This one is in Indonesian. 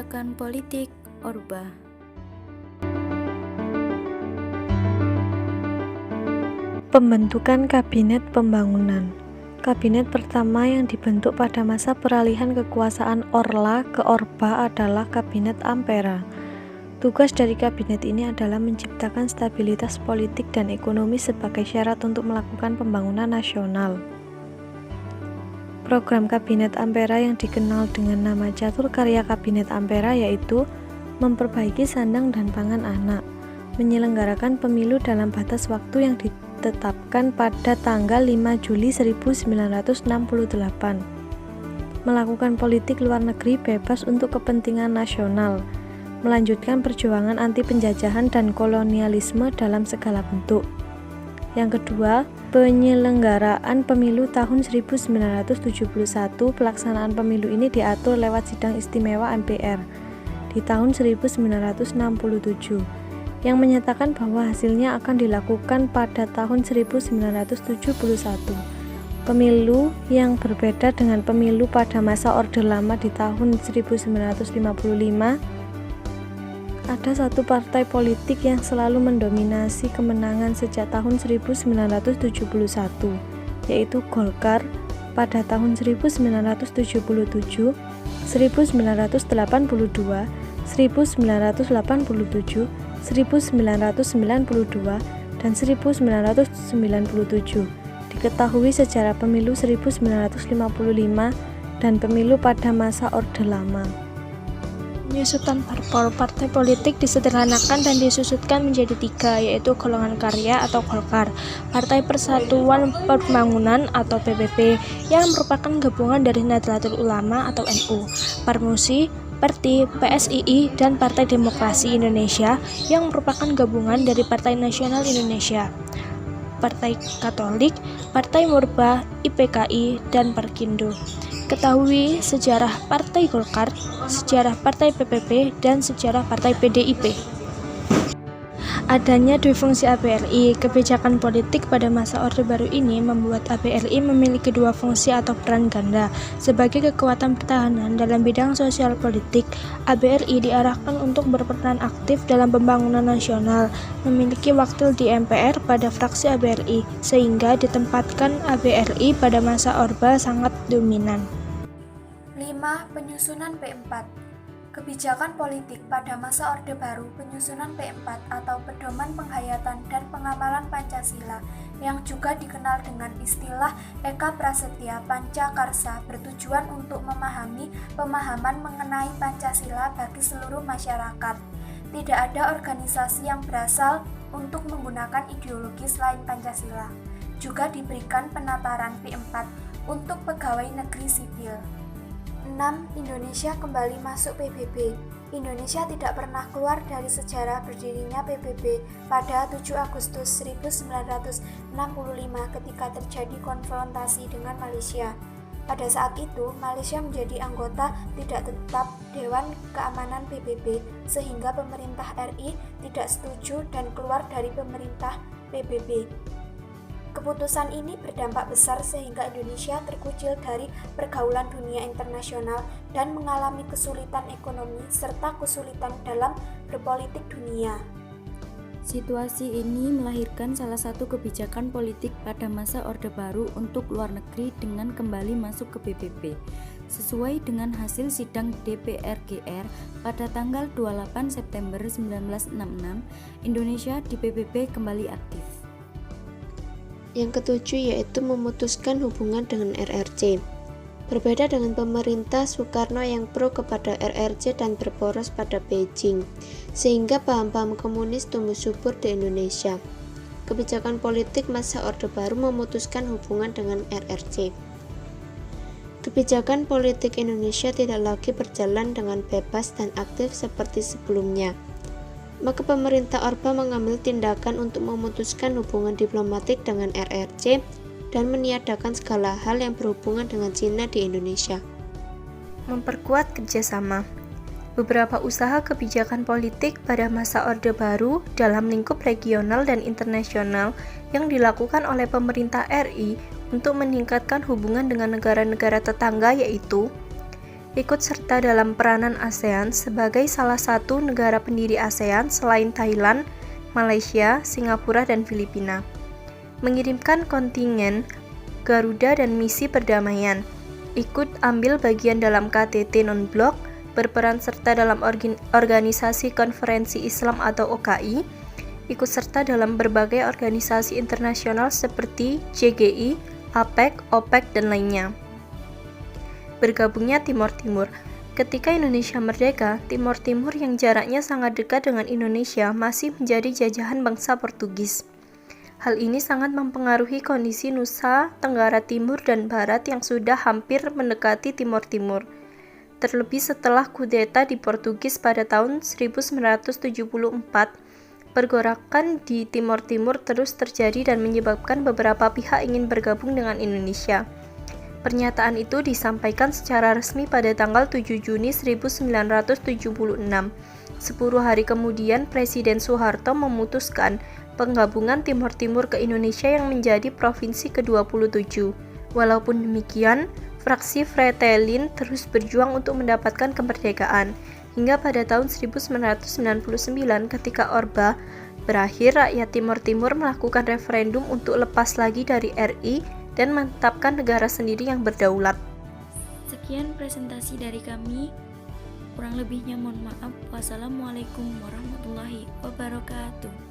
Kebijakan Politik Orba. Pembentukan Kabinet Pembangunan. Kabinet pertama yang dibentuk pada masa peralihan kekuasaan Orla ke Orba adalah Kabinet Ampera. Tugas dari kabinet ini adalah menciptakan stabilitas politik dan ekonomi sebagai syarat untuk melakukan pembangunan nasional. Program Kabinet Ampera yang dikenal dengan nama Catur Karya Kabinet Ampera yaitu memperbaiki sandang dan pangan anak, menyelenggarakan pemilu dalam batas waktu yang ditetapkan pada tanggal 5 Juli 1968, melakukan politik luar negeri bebas untuk kepentingan nasional, melanjutkan perjuangan anti penjajahan dan kolonialisme dalam segala bentuk. Yang kedua, penyelenggaraan pemilu tahun 1971. Pelaksanaan pemilu ini diatur lewat sidang istimewa MPR di tahun 1967 yang menyatakan bahwa hasilnya akan dilakukan pada tahun 1971. Pemilu yang berbeda dengan pemilu pada masa Orde Lama di tahun 1955. Ada satu partai politik yang selalu mendominasi kemenangan sejak tahun 1971, yaitu Golkar pada tahun 1977, 1982, 1987, 1992, dan 1997. Diketahui sejarah pemilu 1955 dan pemilu pada masa Orde Lama. Penyusutan parpol partai politik disederhanakan dan disusutkan menjadi 3, yaitu golongan karya atau Golkar, Partai Persatuan Pembangunan atau PPP yang merupakan gabungan dari Nahdlatul Ulama atau NU, Parmusi, Perti, PSII, dan Partai Demokrasi Indonesia yang merupakan gabungan dari Partai Nasional Indonesia, Partai Katolik, Partai Murba, IPKI, dan Parkindo. Ketahui sejarah Partai Golkar, sejarah Partai PPP, dan sejarah Partai PDIP. Adanya dua fungsi ABRI, kebijakan politik pada masa Orde Baru ini membuat ABRI memiliki dua fungsi atau peran ganda. Sebagai kekuatan pertahanan dalam bidang sosial politik, ABRI diarahkan untuk berperan aktif dalam pembangunan nasional, memiliki wakil di MPR pada fraksi ABRI, sehingga ditempatkan ABRI pada masa Orba sangat dominan. 5. Penyusunan P4. Kebijakan politik pada masa Orde Baru, penyusunan P4 atau Pedoman Penghayatan dan Pengamalan Pancasila yang juga dikenal dengan istilah Eka Prasetya Pancakarsa bertujuan untuk memahami pemahaman mengenai Pancasila bagi seluruh masyarakat. Tidak ada organisasi yang berasal untuk menggunakan ideologi selain Pancasila. Juga diberikan penataran P4 untuk pegawai negeri sipil. 6. Indonesia kembali masuk PBB. Indonesia tidak pernah keluar dari sejarah berdirinya PBB pada 7 Agustus 1965 ketika terjadi konfrontasi dengan Malaysia. Pada saat itu, Malaysia menjadi anggota tidak tetap Dewan Keamanan PBB sehingga pemerintah RI tidak setuju dan keluar dari pemerintah PBB. Keputusan ini berdampak besar sehingga Indonesia terkucil dari pergaulan dunia internasional dan mengalami kesulitan ekonomi serta kesulitan dalam berpolitik dunia. Situasi ini melahirkan salah satu kebijakan politik pada masa Orde Baru untuk luar negeri dengan kembali masuk ke PBB. Sesuai dengan hasil sidang DPR-GR pada tanggal 28 September 1966, Indonesia di PBB kembali aktif. Yang ketujuh yaitu memutuskan hubungan dengan RRC. Berbeda dengan pemerintah Soekarno yang pro kepada RRC dan berporos pada Beijing, sehingga paham-paham komunis tumbuh subur di Indonesia. Kebijakan politik masa Orde Baru memutuskan hubungan dengan RRC. Kebijakan politik Indonesia tidak lagi berjalan dengan bebas dan aktif seperti sebelumnya. Maka pemerintah Orba mengambil tindakan untuk memutuskan hubungan diplomatik dengan RRC dan meniadakan segala hal yang berhubungan dengan Cina di Indonesia. Memperkuat kerjasama. Beberapa usaha kebijakan politik pada masa Orde Baru dalam lingkup regional dan internasional yang dilakukan oleh pemerintah RI untuk meningkatkan hubungan dengan negara-negara tetangga yaitu ikut serta dalam peranan ASEAN sebagai salah satu negara pendiri ASEAN selain Thailand, Malaysia, Singapura, dan Filipina. Mengirimkan kontingen Garuda dan misi perdamaian, ikut ambil bagian dalam KTT non-blok, berperan serta dalam organisasi konferensi Islam atau OKI, ikut serta dalam berbagai organisasi internasional seperti JGI, APEC, OPEC, dan lainnya. Bergabungnya Timor Timur. Ketika Indonesia merdeka, Timor Timur yang jaraknya sangat dekat dengan Indonesia masih menjadi jajahan bangsa Portugis. Hal ini sangat mempengaruhi kondisi Nusa Tenggara Timur dan Barat yang sudah hampir mendekati Timor Timur. Terlebih setelah kudeta di Portugis pada tahun 1974, pergolakan di Timor Timur terus terjadi dan menyebabkan beberapa pihak ingin bergabung dengan Indonesia. Pernyataan itu disampaikan secara resmi pada tanggal 7 Juni 1976. 10 hari kemudian, Presiden Soeharto memutuskan penggabungan Timor Timur ke Indonesia yang menjadi provinsi ke-27. Walaupun demikian, fraksi Fretilin terus berjuang untuk mendapatkan kemerdekaan. Hingga pada tahun 1999 ketika Orba berakhir, rakyat Timor Timur melakukan referendum untuk lepas lagi dari RI dan menetapkan negara sendiri yang berdaulat. Sekian presentasi dari kami. Kurang lebihnya mohon maaf. Wassalamualaikum warahmatullahi wabarakatuh.